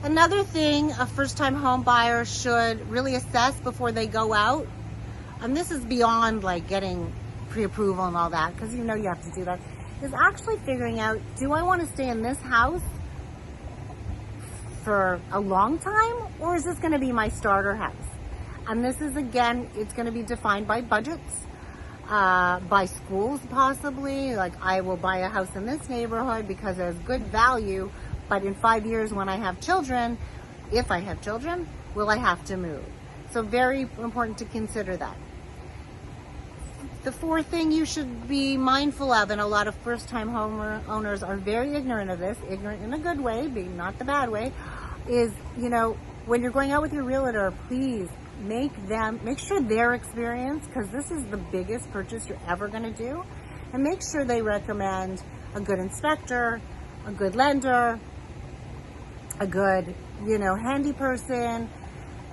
Another thing a first-time home buyer should really assess before they go out, and this is beyond like getting pre-approval and all that, because you know you have to do that, is actually figuring out, do I want to stay in this house for a long time, or is this going to be my starter house? And this is, again, it's going to be defined by budgets, by schools possibly. Like, I will buy a house in this neighborhood because there's good value, but in 5 years when I have children, if I have children, will I have to move? So very important to consider that. The fourth thing you should be mindful of, and a lot of first-time homeowners are very ignorant of this, ignorant in a good way, not the bad way, is, you know, when you're going out with your realtor, please make sure their experience, because this is the biggest purchase you're ever going to do, and make sure they recommend a good inspector, a good lender, a good, you know, handy person,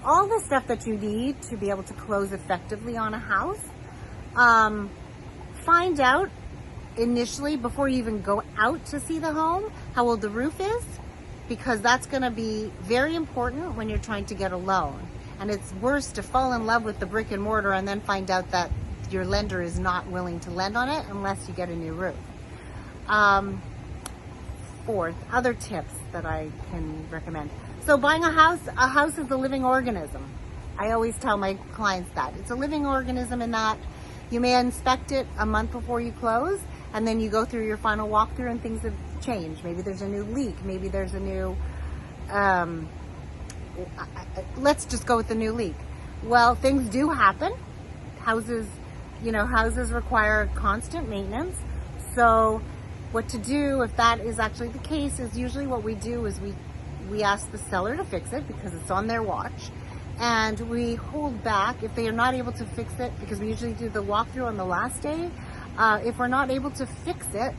all the stuff that you need to be able to close effectively on a house. Find out initially, before you even go out to see the home, how old the roof is, because that's going to be very important when you're trying to get a loan. And it's worse to fall in love with the brick and mortar and then find out that your lender is not willing to lend on it unless you get a new roof. Fourth, other tips that I can recommend. So buying a house is a living organism. I always tell my clients that. It's a living organism in that you may inspect it a month before you close, and then you go through your final walkthrough and things have changed. Maybe there's a new leak. Maybe there's a new, let's just go with the new leak. Well, things do happen. Houses require constant maintenance. So what to do if that is actually the case is usually what we do is we ask the seller to fix it because it's on their watch. And we hold back if they are not able to fix it, because we usually do the walkthrough on the last day. If we're not able to fix it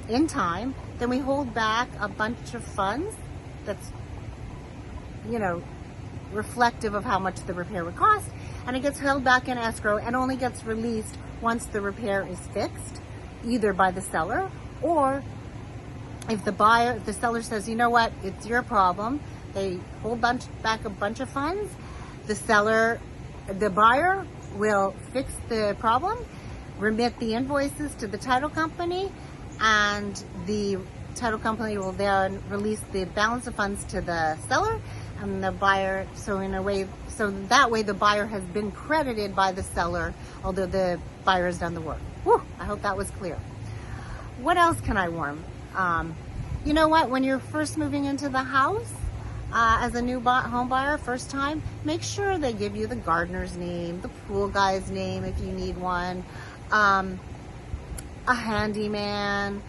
in time, then we hold back a bunch of funds that's, you know, reflective of how much the repair would cost, and it gets held back in escrow and only gets released once the repair is fixed, either by the seller, or if the seller says, you know what, it's your problem, they hold back a bunch of funds. The buyer will fix the problem, remit the invoices to the title company, and the title company will then release the balance of funds to the seller and the buyer. So that way the buyer has been credited by the seller, although the buyer has done the work. Whew, I hope that was clear. What else can I warn? You know what, when you're first moving into the house, as a new home buyer, first time, make sure they give you the gardener's name, the pool guy's name if you need one, a handyman,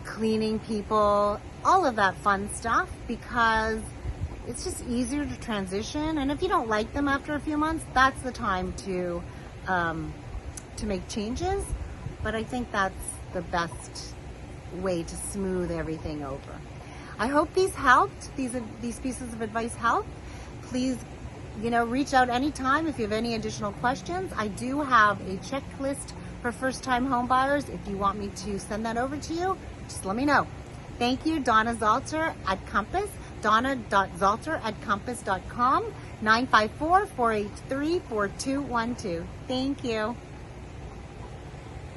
cleaning people, all of that fun stuff, because it's just easier to transition. And if you don't like them after a few months, that's the time to make changes. But I think that's the best way to smooth everything over. I hope these helped. These pieces of advice helped. Please, you know, reach out anytime if you have any additional questions. I do have a checklist for first-time home buyers. If you want me to send that over to you, just let me know. Thank you, Donnazalter at Compass, donna.zalter@compass.com, 954-483-4212. Thank you.